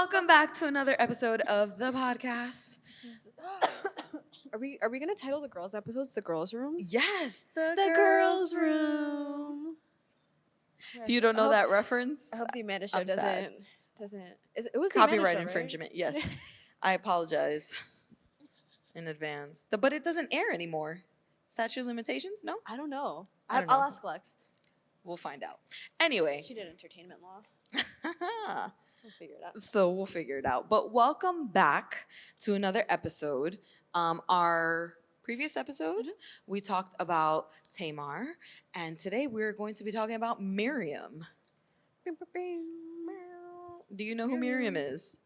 Welcome back to another episode of the podcast. Are we gonna title the girls episodes the girls' room? Yes, the girls' girls' room. If you Gosh, don't know I hope- that reference, I hope the Amanda show I'm sad. doesn't. It was the Amanda Copyright show, right? infringement. Yes, I apologize in advance. But it doesn't air anymore. Statute of limitations? No, I don't know. I don't I'll know. ask Lex. We'll find out. Anyway, She did entertainment law. We'll figure it out. so we'll figure it out. But welcome back to another episode. Our previous episode, we talked about Tamar, and today we're going to be talking about Miriam. Do you know who Miriam is?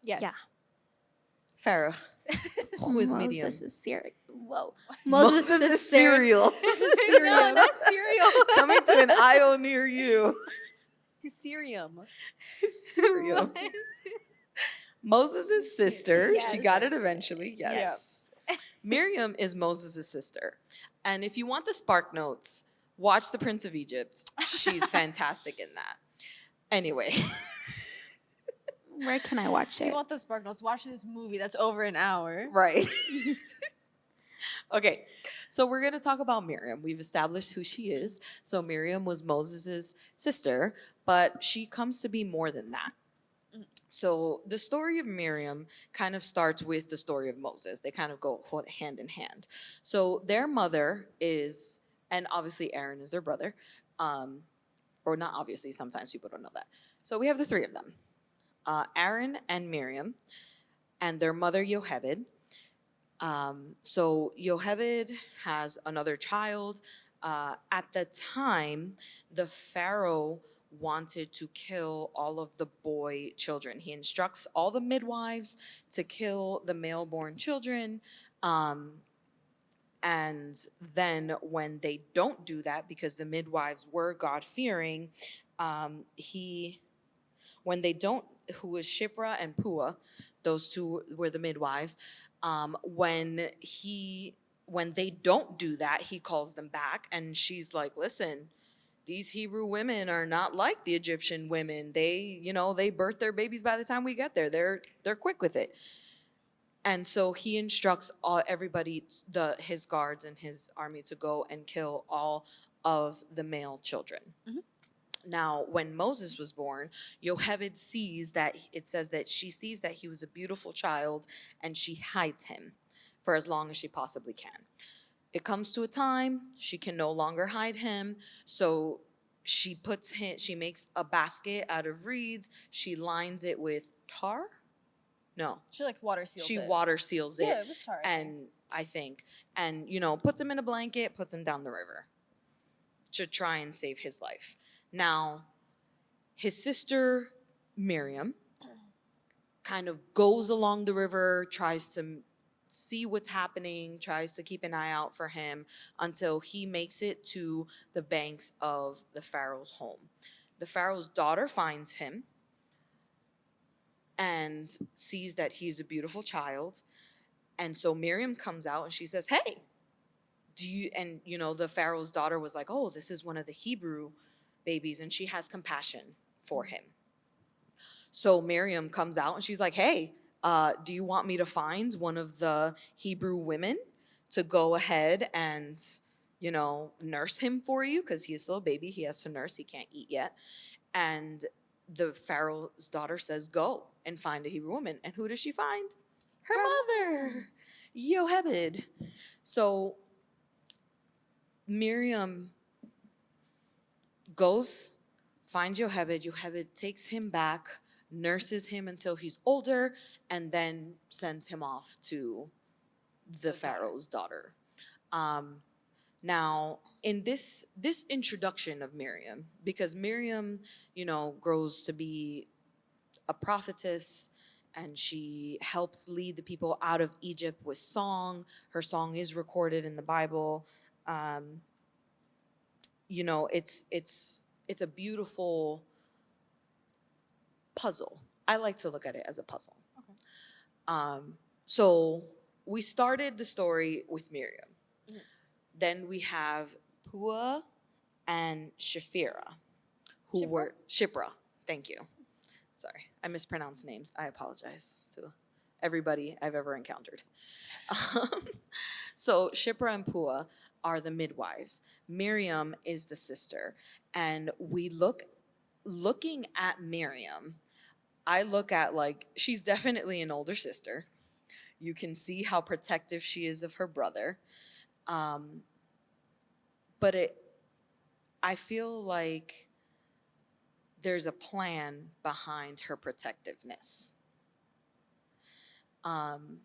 Yes. Yeah. Farah. Who is Miriam? Moses is cereal. Whoa. Moses is cereal. No, not cereal. Coming to an aisle near you. Hyserium. Cereal. Moses' sister. She got it Yes. eventually. Yes. Miriam is Moses' sister. And if you want the spark notes, watch The Prince of Egypt. She's fantastic in that. Anyway. Where can I watch If you it? want those spark notes, watch this movie that's over an hour. Right. Okay. So we're going to talk about Miriam. We've established who she is. So Miriam was Moses' sister, but she comes to be more than that. So the story of Miriam kind of starts with the story of Moses. They kind of go hand in hand. So their mother is, and obviously Aaron is their brother, or not obviously, sometimes people don't know that. So we have the three of them, Aaron and Miriam, and their mother Yocheved. So Yocheved has another child. At the time, the Pharaoh wanted to kill all of the boy children. He instructs all the midwives to kill the male-born children. And then when they don't do that, because the midwives were God-fearing, when they don't, who is Shipra and Pua, those two were the midwives, when they don't do that, he calls them back, and she's like, listen, these Hebrew women are not like the Egyptian women. They birth their babies by the time we get there. They're quick with it. And so he instructs everybody, his guards and his army, to go and kill all of the male children. Now, when Moses was born, Yocheved sees that, it says that she sees that he was a beautiful child, and she hides him for as long as she possibly can. It comes to a time she can no longer hide him, so she makes a basket out of reeds. She lines it with tar. No, She water seals she it. water seals it. Yeah, it was tar. I think, puts him in a blanket, puts him down the river to try and save his life. Now, his sister Miriam kind of goes along the river, tries to see what's happening, tries to keep an eye out for him until he makes it to the banks of the Pharaoh's home. The Pharaoh's daughter finds him and sees that he's a beautiful child. And so Miriam comes out and she says, hey, the Pharaoh's daughter was like, oh, this is one of the Hebrew babies, and she has compassion for him. So Miriam comes out and she's like, hey, do you want me to find one of the Hebrew women to go ahead and, nurse him for you? Because he is still a baby. He has to nurse. He can't eat yet. And the Pharaoh's daughter says, go and find a Hebrew woman. And who does she find? Her mother, Yocheved. So Miriam goes, finds Yocheved. Yocheved takes him back, nurses him until he's older, and then sends him off to the Pharaoh's daughter. Now, in this introduction of Miriam, because Miriam, grows to be a prophetess, and she helps lead the people out of Egypt with song. Her song is recorded in the Bible. It's a beautiful puzzle. I like to look at it as a puzzle. Okay. So we started the story with Miriam. Then we have Pua and Shiphrah, who were Shiphrah. Thank you. Sorry, I mispronounced names. I apologize to everybody I've ever encountered. Um, so Shipra and Pua are the midwives. Miriam is the sister, and looking at Miriam. I look at like she's definitely an older sister. You can see how protective she is of her brother, um, but I feel like there's a plan behind her protectiveness. Um,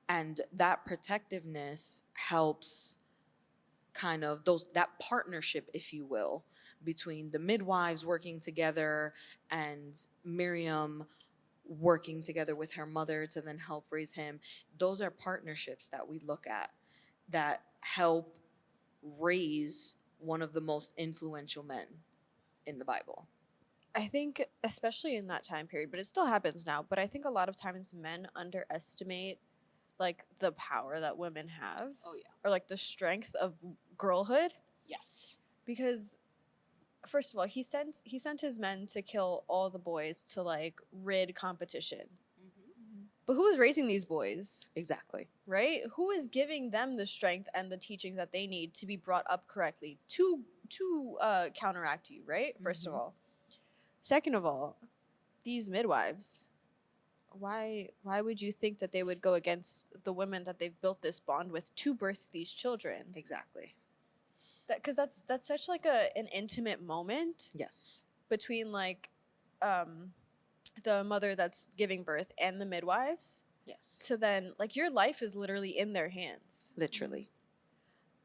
and that protectiveness helps kind of that partnership, if you will, between the midwives working together and Miriam working together with her mother to then help raise him. Those are partnerships that we look at that help raise one of the most influential men in the Bible. I think, especially in that time period, but it still happens now, but I think a lot of times men underestimate like the power that women have. Oh, yeah. Or like the strength of girlhood. Yes. Because first of all, he sent his men to kill all the boys to like rid competition. But who is raising these boys? Exactly. Right? Who is giving them the strength and the teachings that they need to be brought up correctly to counteract you, right? First of all. Second of all, these midwives, why would you think that they would go against the women that they've built this bond with to birth these children? Exactly. Because that's such like an intimate moment Yes. between like the mother that's giving birth and the midwives. Yes. To then like your life is literally in their hands. Literally.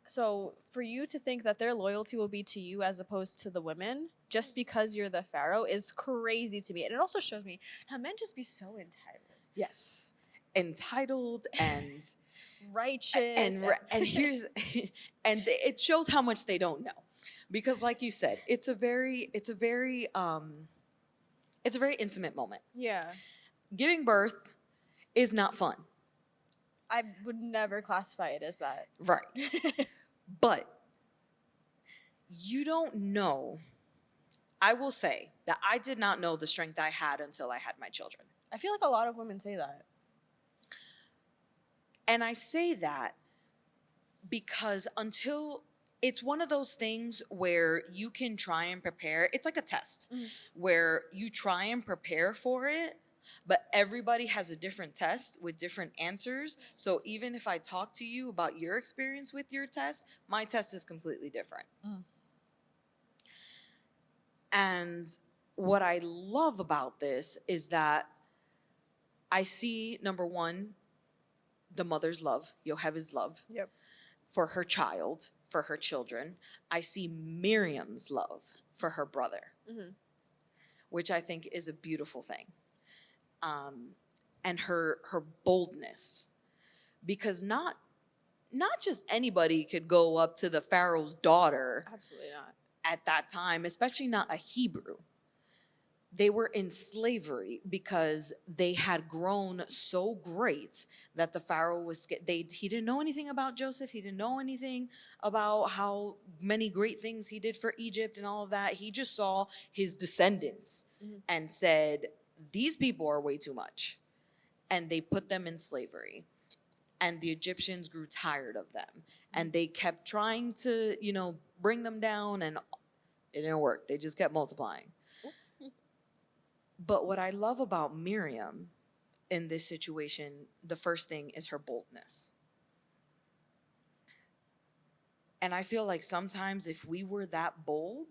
So for you to think that their loyalty will be to you as opposed to the women just because you're the pharaoh is crazy to me. And it also shows me how men just be so entitled. Yes. Entitled and Righteous. and here's and it shows how much they don't know. Because like you said, it's a very intimate moment. Yeah. Giving birth is not fun. I would never classify it as that. Right. But you don't know. I will say that I did not know the strength I had until I had my children. I feel like a lot of women say that. And I say that because until it's one of those things where you can try and prepare, it's like a test where you try and prepare for it, but everybody has a different test with different answers. So even if I talk to you about your experience with your test, my test is completely different. And what I love about this is that I see, number one, the mother's love, Yocheve's love for her child, for her children. I see Miriam's love for her brother, which I think is a beautiful thing. And her boldness, because not just anybody could go up to the Pharaoh's daughter. Absolutely not. At that time, especially not a Hebrew. They were in slavery because they had grown so great that the Pharaoh was he didn't know anything about Joseph. He didn't know anything about how many great things he did for Egypt and all of that. He just saw his descendants and said, these people are way too much. And they put them in slavery. And the Egyptians grew tired of them. And they kept trying to, bring them down, and it didn't work. They just kept multiplying. But what I love about Miriam in this situation, the first thing is her boldness. And I feel like sometimes if we were that bold,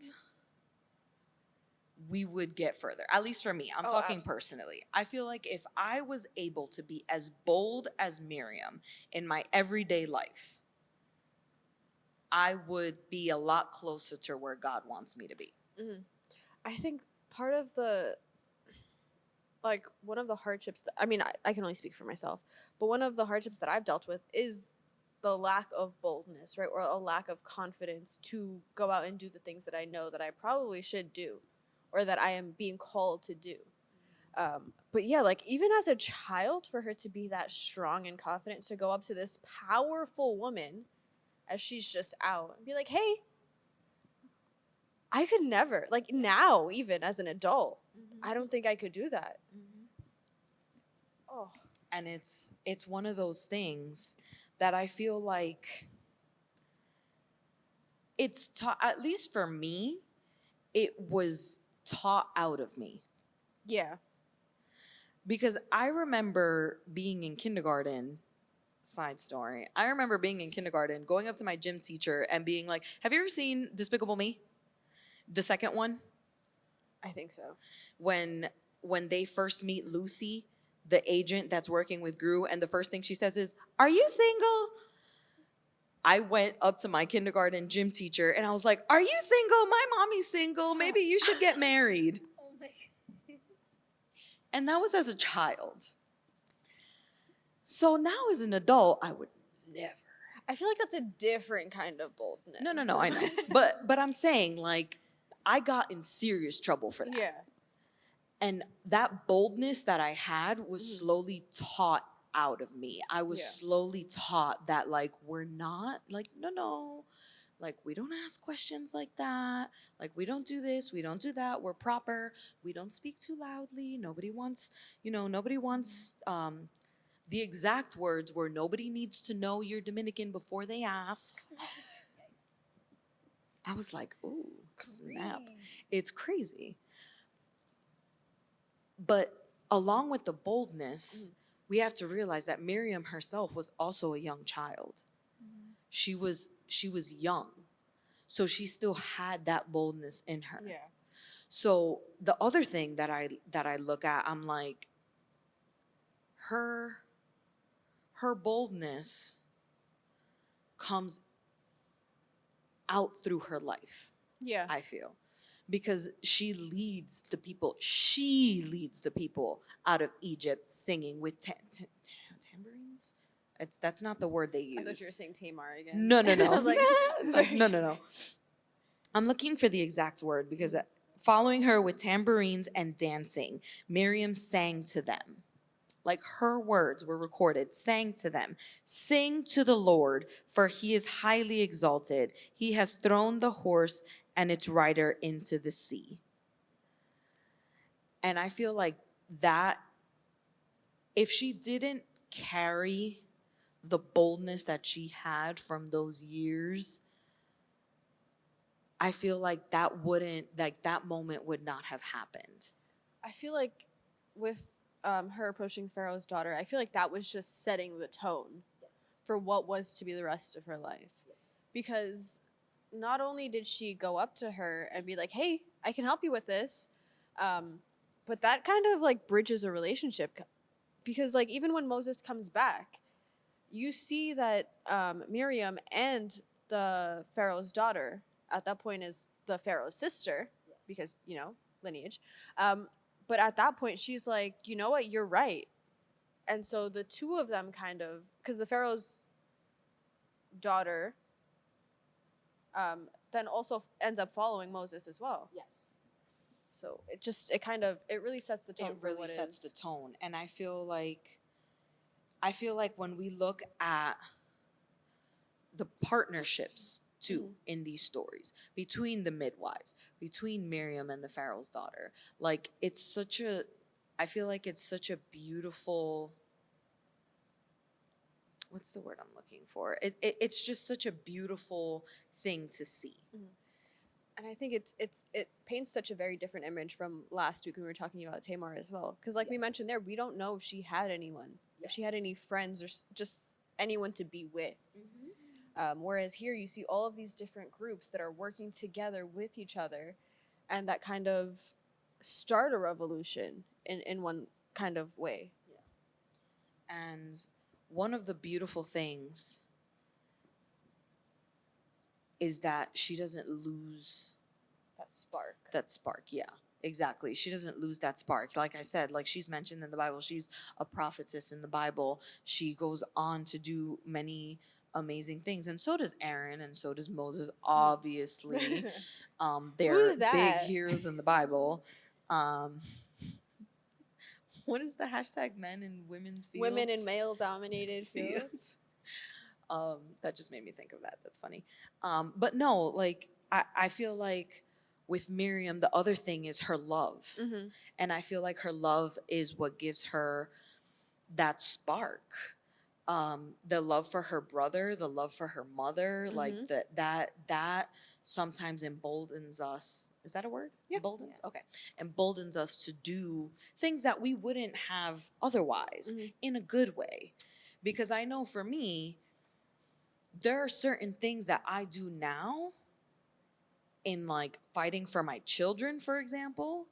we would get further. At least for me, I'm talking absolutely. personally. I feel like if I was able to be as bold as Miriam in my everyday life, I would be a lot closer to where God wants me to be. I think part of one of the hardships, I can only speak for myself, but one of the hardships that I've dealt with is the lack of boldness, right? Or a lack of confidence to go out and do the things that I know that I probably should do or that I am being called to do. But yeah, like even as a child, for her to be that strong and confident to go up to this powerful woman as she's just out and be like, hey, I could never, like now, even as an adult, I don't think I could do that. Oh, And it's one of those things that I feel like it's taught, at least for me, it was taught out of me. yeah. Because I remember being in kindergarten, side story. I remember being in kindergarten, going up to my gym teacher and being like, "Have you ever seen Despicable Me? The second one?" I think so. When they first meet Lucy, the agent that's working with Gru, and the first thing she says is, "Are you single?" I went up to my kindergarten gym teacher and I was like, "Are you single? My mommy's single. Maybe you should get married." Oh my. And that was as a child. So now as an adult, I would never. I feel like that's a different kind of boldness. No, I know. But I'm saying, like, I got in serious trouble for that. Yeah. And that boldness that I had was Mhm. slowly taught out of me. I was Yeah. slowly taught that, like, we're not, like, no. Like, we don't ask questions like that. Like, we don't do this. We don't do that. We're proper. We don't speak too loudly. Nobody wants, the exact words were, "Nobody needs to know you're Dominican before they ask." I was like, ooh, snap. It's crazy. But along with the boldness, we have to realize that Miriam herself was also a young child. She was young. So she still had that boldness in her. Yeah. So the other thing that I look at, I'm like, her boldness comes out through her life, Yeah. I feel. Because she leads the people out of Egypt singing with tambourines. That's not the word they use. I thought you were saying Tamar again. No. I was like, No. I'm looking for the exact word because following her with tambourines and dancing, Miriam sang to them. Like, her words were recorded, sang to them. "Sing to the Lord, for he is highly exalted. He has thrown the horse and its rider into the sea." And I feel like that, if she didn't carry the boldness that she had from those years, I feel like that moment would not have happened. I feel like with her approaching Pharaoh's daughter, I feel like that was just setting the tone for what was to be the rest of her life. Because not only did she go up to her and be like, "Hey, I can help you with this," but that kind of like bridges a relationship. Because like even when Moses comes back, you see that Miriam and the Pharaoh's daughter at that point is the Pharaoh's sister, because lineage. But at that point, she's like, "You know what? You're right." And so the two of them kind of, because the Pharaoh's daughter then also ends up following Moses as well. Yes. So it really sets the tone. It really sets the tone. And I feel like when we look at the partnerships too in these stories between the midwives, between Miriam and the Pharaoh's daughter, like, I feel like it's such a beautiful, what's the word I'm looking for? It's just such a beautiful thing to see. And I think it paints such a very different image from last week when we were talking about Tamar as well. Because like we mentioned there, we don't know if she had anyone, if she had any friends or just anyone to be with. Whereas here you see all of these different groups that are working together with each other, and that kind of start a revolution in one kind of way. And one of the beautiful things is that she doesn't lose That spark. Yeah, exactly. She doesn't lose that spark. Like I said, like, she's mentioned in the Bible, she's a prophetess in the Bible. She goes on to do many amazing things, and so does Aaron, and so does Moses, obviously. They're Who's big that? heroes in the Bible. What is the hashtag men in women's fields? Women in male-dominated fields. Yes. That just made me think of that. That's funny. But no, like, I feel like with Miriam, the other thing is her love. Mm-hmm. And I feel like her love is what gives her that spark. The love for her brother, the love for her mother, like Mhm. that sometimes emboldens us. Is that a word? Yeah. Emboldens? Okay. Emboldens us to do things that we wouldn't have otherwise Mhm. in a good way. Because I know for me, there are certain things that I do now in like fighting for my children, for example,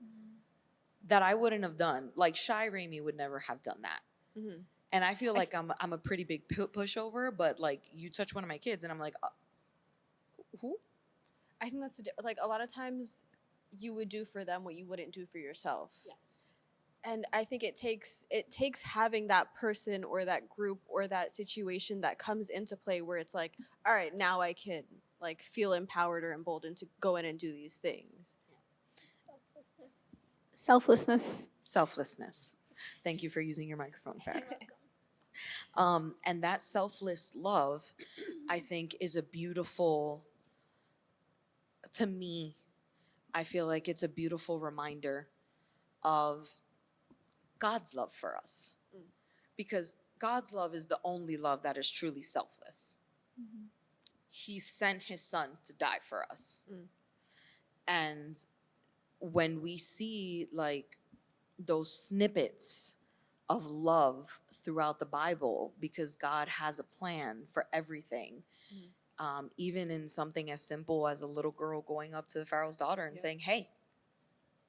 that I wouldn't have done. Like Shy Raimi would never have done that. Mhm. And I feel I like I'm a pretty big pushover, but like you touch one of my kids and I'm like, who? I think that's like a lot of times you would do for them what you wouldn't do for yourself. Yes. And I think it takes having that person or that group or that situation that comes into play where it's like, all right, now I can like feel empowered or emboldened to go in and do these things. Selflessness. Selflessness. Selflessness. Thank you for using your microphone, Farah. And that selfless love, I think, is a beautiful, to me, I feel like it's a beautiful reminder of God's love for us. Mm. Because God's love is the only love that is truly selfless. He sent his son to die for us. Mm. And when we see like those snippets of love throughout the Bible, because God has a plan for everything, even in something as simple as a little girl going up to the Pharaoh's daughter and Yeah. saying, hey,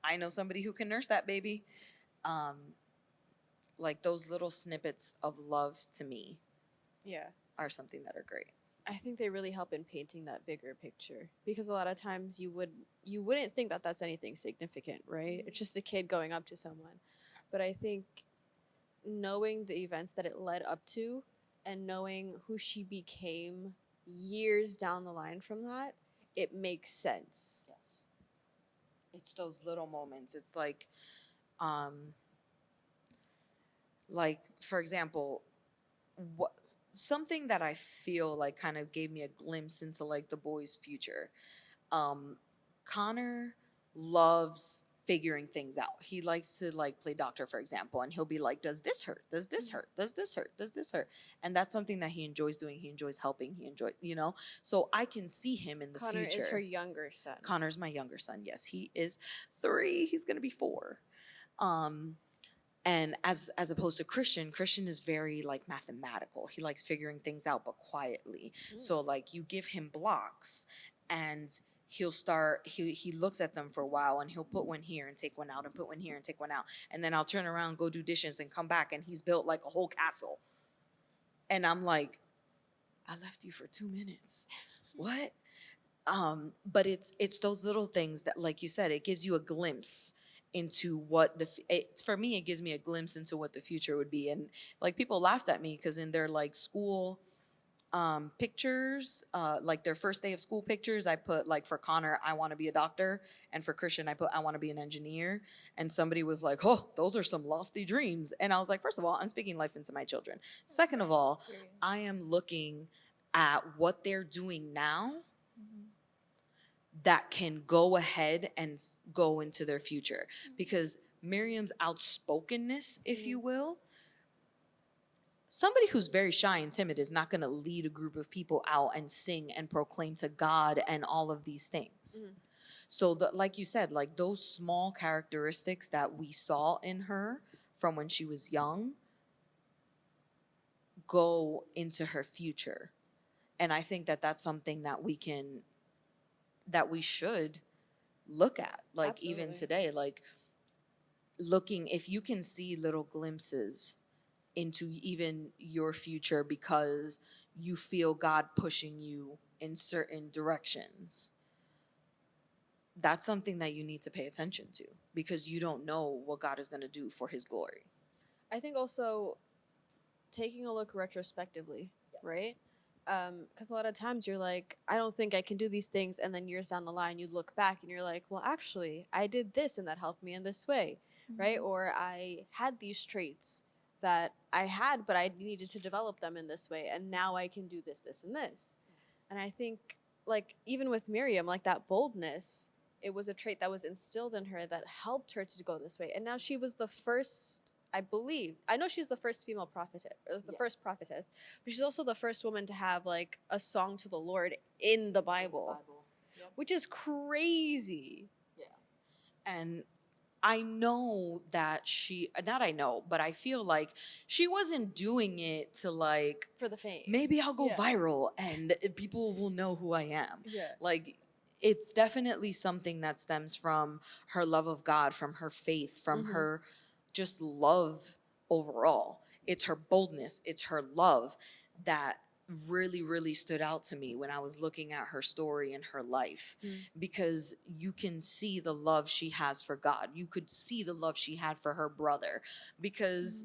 I know somebody who can nurse that baby. Like those little snippets of love to me Yeah. are something that are great. I think they really help in painting that bigger picture because a lot of times you wouldn't think that that's anything significant, right? It's just a kid going up to someone. But I think knowing the events that it led up to and knowing who she became years down the line from that, it makes sense. Yes. It's those little moments. It's like for example, what something that I feel like kind of gave me a glimpse into like the boy's future. Connor loves figuring things out. He likes to like play doctor, for example, and he'll be like, does this hurt? Does this hurt? Does this hurt? Does this hurt? And that's something that he enjoys doing. He enjoys helping. He enjoys, so I can see him in the Connor future. is her younger son. Connor's my younger son. Yes, he is 3. He's going to be 4. And as opposed to Christian is very like mathematical. He likes figuring things out, but quietly. So like you give him blocks and he looks at them for a while and he'll put one here and take one out and put one here and take one out. And then I'll turn around, go do dishes and come back and he's built like a whole castle. And I'm like, I left you for 2 minutes. What? But it's those little things that, like you said, it gives you a glimpse into what for me, it gives me a glimpse into what the future would be. And like people laughed at me because in their like school pictures, like their first day of school pictures, I put like for Connor, I want to be a doctor, and for Christian, I put I want to be an engineer. And somebody was like, oh, those are some lofty dreams. And I was like, first of all, I'm speaking life into my children. Second of all, I am looking at what they're doing now that can go ahead and go into their future. Because Miriam's outspokenness, if you will, somebody who's very shy and timid is not going to lead a group of people out and sing and proclaim to God and all of these things. So like you said, like those small characteristics that we saw in her from when she was young go into her future. And I think that that's something that we should look at, like even Absolutely. today, like looking, if you can see little glimpses into even your future because you feel God pushing you in certain directions, that's something that you need to pay attention to because you don't know what God is going to do for his glory. I think also taking a look retrospectively, right? Because a lot of times you're like, I don't think I can do these things, and then years down the line you look back and you're like, well, actually, I did this and that helped me in this way, right? Or I had these traits that I had, but I needed to develop them in this way, and now I can do this, this, and this. And I think, like, even with Miriam, like that boldness, it was a trait that was instilled in her that helped her to go this way. And now she was the first, I believe, I know she's the first female prophetess, the first Yes. prophetess, but she's also the first woman to have like a song to the Lord in the Bible, Yep. which is crazy. And I know that not I know, but I feel like she wasn't doing it to like, For the fame. maybe I'll go Yeah. viral and people will know who I am. Yeah. Like, it's definitely something that stems from her love of God, from her faith, from Mhm. her just love overall. It's her boldness, it's her love that really, really stood out to me when I was looking at her story and her life, because you can see the love she has for God. You could see the love she had for her brother, because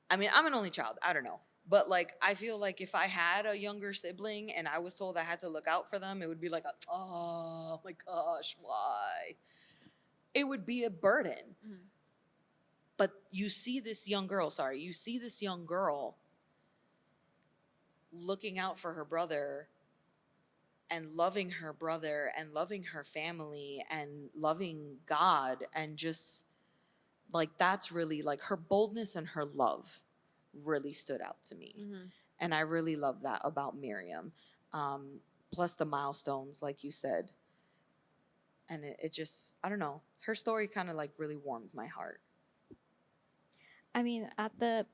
I mean, I'm an only child. I don't know. But like, I feel like if I had a younger sibling and I was told I had to look out for them, it would be like, oh my gosh, why? It would be a burden. Mhm. But you see this young girl, looking out for her brother and loving her brother and loving her family and loving God, and just like, that's really like, her boldness and her love really stood out to me. Mhm. And I really love that about Miriam. Plus the milestones, like you said. And it just, I don't know, her story kind of like really warmed my heart. I mean, at the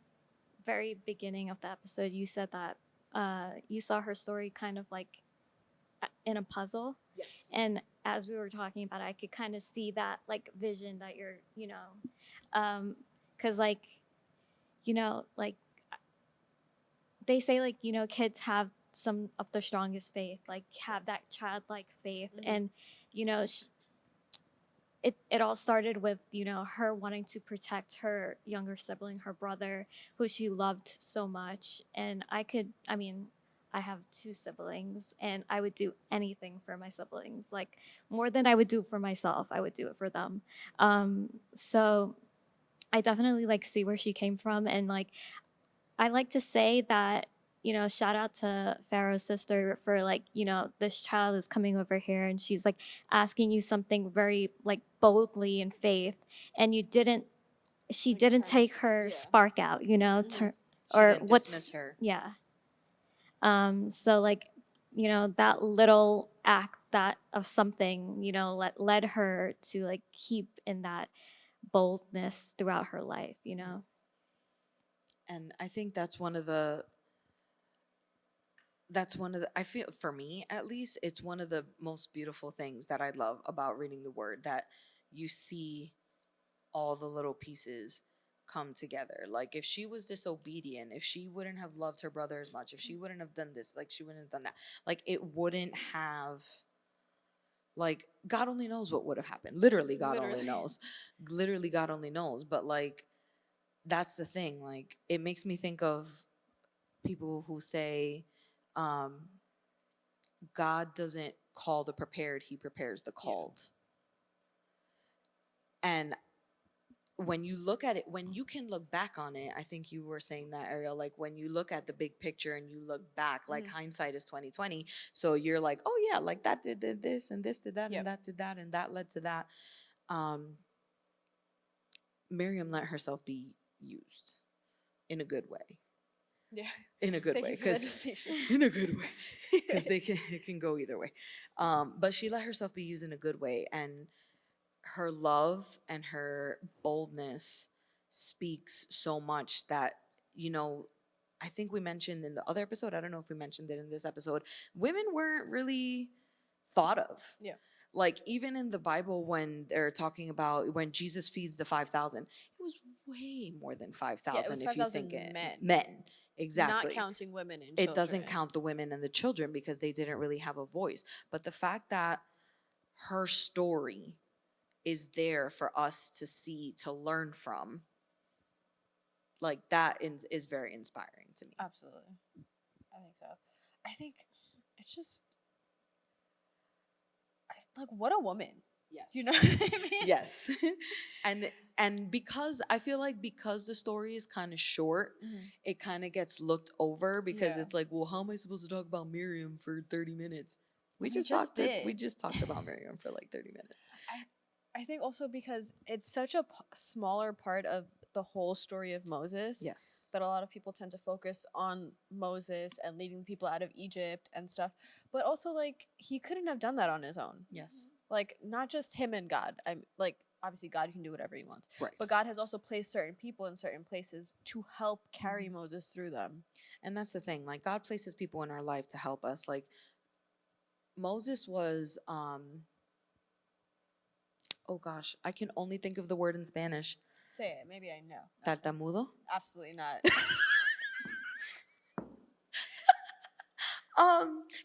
very beginning of the episode, you said that you saw her story kind of like in a puzzle. Yes. And as we were talking about it, I could kind of see that like vision that you're, because like, like they say like, kids have some of the strongest faith, like have that childlike faith. Mhm. And, it all started with, her wanting to protect her younger sibling, her brother, who she loved so much. And I have two siblings, and I would do anything for my siblings, like more than I would do for myself. I would do it for them. So I definitely like see where she came from. And like, I like to say that, shout out to Pharaoh's sister for like, this child is coming over here and she's like asking you something very like boldly in faith, and she Like, didn't turn- take her yeah. spark out, Mhm. She or didn't what's dismiss her. yeah. So like, that little act that of something, led her to like keep in that boldness throughout her life. And I think I feel, for me at least, it's one of the most beautiful things that I love about reading the word, that you see all the little pieces come together. Like, if she was disobedient, if she wouldn't have loved her brother as much, if she wouldn't have done this, like she wouldn't have done that, like it wouldn't have, like, God only knows what would have happened. Literally, God only Literally. knows. Literally, God only knows. But like, that's the thing. Like, it makes me think of people who say, God doesn't call the prepared, he prepares the called. And when you look at it, when you can look back on it, I think you were saying that, Ariel, like when you look at the big picture and you look back, like hindsight is 2020. So you're like, oh yeah, like that did this and this did that Yep. and that did that and that led to that. Miriam let herself be used in a good way. Yeah. In a good Thank way, you for that because distinction. in a good way, because it can go either way. But she let herself be used in a good way, and her love and her boldness speaks so much that, I think we mentioned in the other episode, I don't know if we mentioned it in this episode, women weren't really thought of. Yeah. Like, even in the Bible, when they're talking about when Jesus feeds the 5,000, it was way more than 5,000. Yeah, it was if you 5,000 think it, men. men, exactly. Not counting women and It children. doesn't count the women and the children because they didn't really have a voice. But the fact that her story is there for us to see, to learn from, like, that is very inspiring to me. Absolutely. I think so. I think it's just, like, what a woman. Yes. You know what I mean? Yes. and because I feel like, because the story is kind of short, it kind of gets looked over, because Yeah. it's like, well, how am I supposed to talk about Miriam for 30 minutes? We just did. We just talked about Miriam for like 30 minutes. I think also because it's such a smaller part of the whole story of Moses. Yes. That a lot of people tend to focus on Moses and leading people out of Egypt and stuff. But also, like, he couldn't have done that on his own. Yes. Like, not just him and God. I'm like, obviously, God can do whatever he wants. Right. But God has also placed certain people in certain places to help carry Moses through them. And that's the thing. Like, God places people in our life to help us. Like, Moses was, oh gosh, I can only think of the word in Spanish. Say it. Maybe I know. Tartamudo. Absolutely not.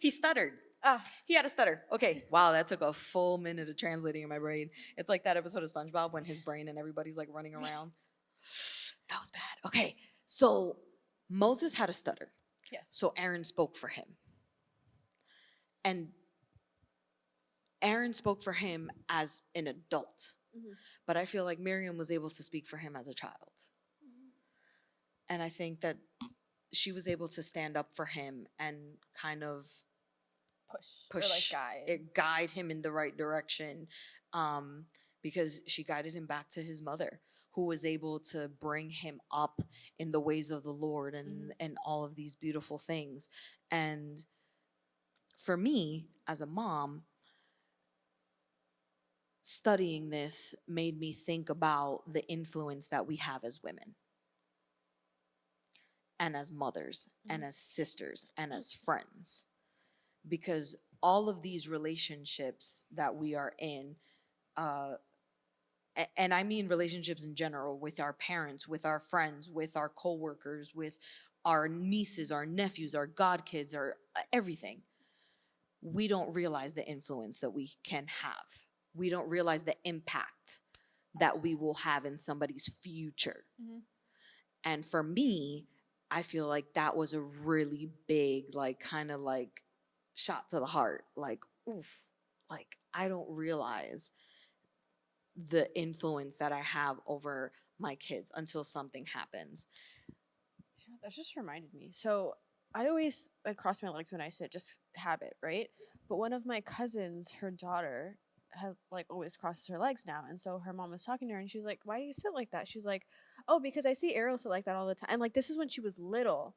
He stuttered. Ah, He had a stutter. Okay. Wow, that took a full minute of translating in my brain. It's like that episode of SpongeBob when his brain and everybody's like running around. That was bad. Okay. So Moses had a stutter. yes. So Aaron spoke for him. And Aaron spoke for him as an adult. Mhm. But I feel like Miriam was able to speak for him as a child. And I think that she was able to stand up for him and kind of Push. Or like guide. guide him in the right direction, because she guided him back to his mother, who was able to bring him up in the ways of the Lord and all of these beautiful things. And for me as a mom, studying this made me think about the influence that we have as women and as mothers and as sisters and as friends, because all of these relationships that we are in, and I mean relationships in general, with our parents, with our friends, with our coworkers, with our nieces, our nephews, our godkids, our everything, we don't realize the influence that we can have. We don't realize the impact that we will have in somebody's future. Mhm. And for me, I feel like that was a really big, like, kind of like shot to the heart. Like, oof, like, I don't realize the influence that I have over my kids until something happens. That just reminded me. So I always like cross my legs when I sit, just habit, right? But one of my cousins, her daughter, has like always crosses her legs now, and so her mom was talking to her, and she was like, "Why do you sit like that?" She's like, "Oh, because I see Ariel sit like that all the time." And like this is when she was little,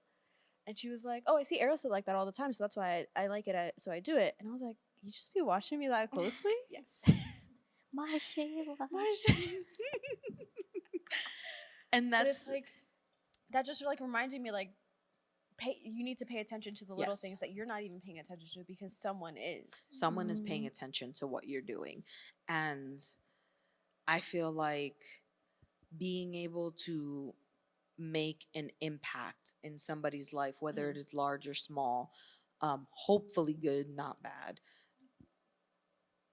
and she was like, "Oh, I see Ariel sit like that all the time, so that's why I like it. So I do it." And I was like, "You just be watching me that closely?" Yes. My Sheila. And But that's it's like that just like reminded me like you need to pay attention to the little Yes. things that you're not even paying attention to because someone is. someone is paying attention to what you're doing. And I feel like being able to make an impact in somebody's life, whether it is large or small, hopefully good, not bad,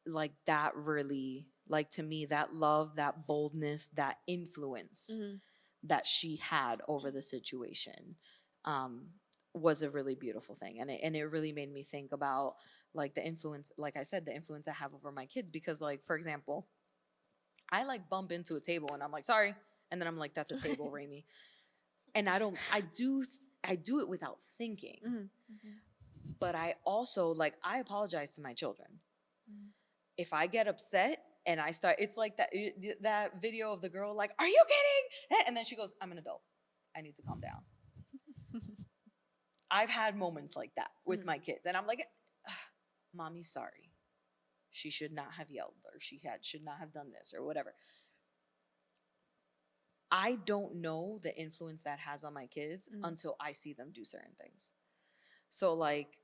like that really, like to me, that love, that boldness, that influence that she had over the situation, was a really beautiful thing. And it really made me think about like the influence, like I said, the influence I have over my kids. Because like, for example, I like bump into a table and I'm like, sorry. And then I'm like, that's a table, Raimi. And I do it without thinking. But I also like, I apologize to my children. If I get upset and I start, it's like that video of the girl like, are you kidding? And then she goes, I'm an adult. I need to calm down. I've had moments like that with my kids. And I'm like, Mommy, sorry. She should not have yelled, or should not have done this or whatever. I don't know the influence that has on my kids until I see them do certain things. So like,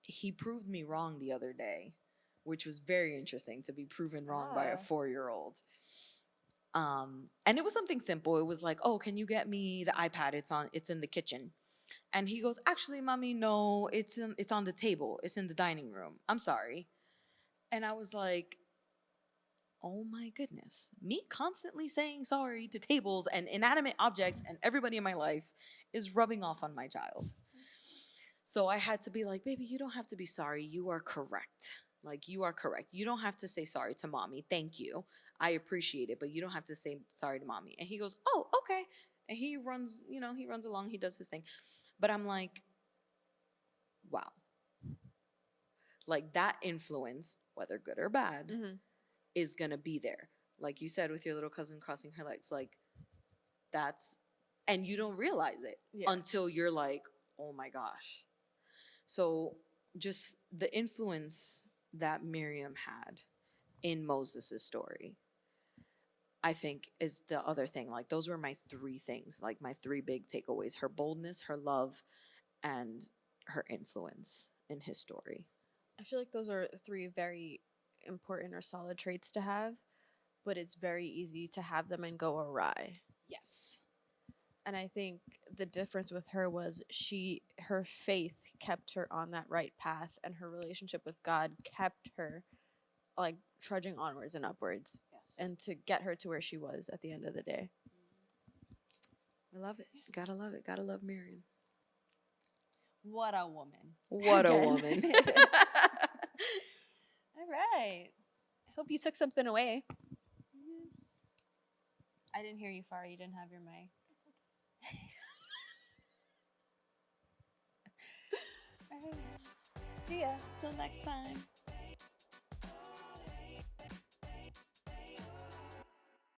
he proved me wrong the other day, which was very interesting, to be proven wrong by a 4-year-old. And it was something simple. It was like, oh, can you get me the iPad? It's in the kitchen. And he goes, actually, Mommy, no, it's on the table. It's in the dining room. I'm sorry. And I was like, oh my goodness. Me constantly saying sorry to tables and inanimate objects and everybody in my life is rubbing off on my child. So I had to be like, baby, you don't have to be sorry. You are correct. Like, you are correct. You don't have to say sorry to Mommy. Thank you. I appreciate it, but you don't have to say sorry to Mommy. And he goes, oh, okay. And he runs along, he does his thing. But I'm like, wow. Like that influence, whether good or bad, Mm-hmm. is going to be there. Like you said with your little cousin crossing her legs, like that's, and you don't realize it Yeah. until you're like, oh my gosh. So just the influence that Miriam had in Moses' story, I think is the other thing. Like those were my three things, like my three big takeaways: her boldness, her love, and her influence in his story. I feel like those are three very important or solid traits to have, but it's very easy to have them and go awry. Yes. And I think the difference with her was her faith kept her on that right path, and her relationship with God kept her like trudging onwards and upwards, Yes. and to get her to where she was at the end of the day. I love it. Gotta love it. Gotta love Miriam. What a woman. What a Again. woman. All right. I hope you took something away. I didn't hear you, Farah. You didn't have your mic. All right. See ya. Till next time.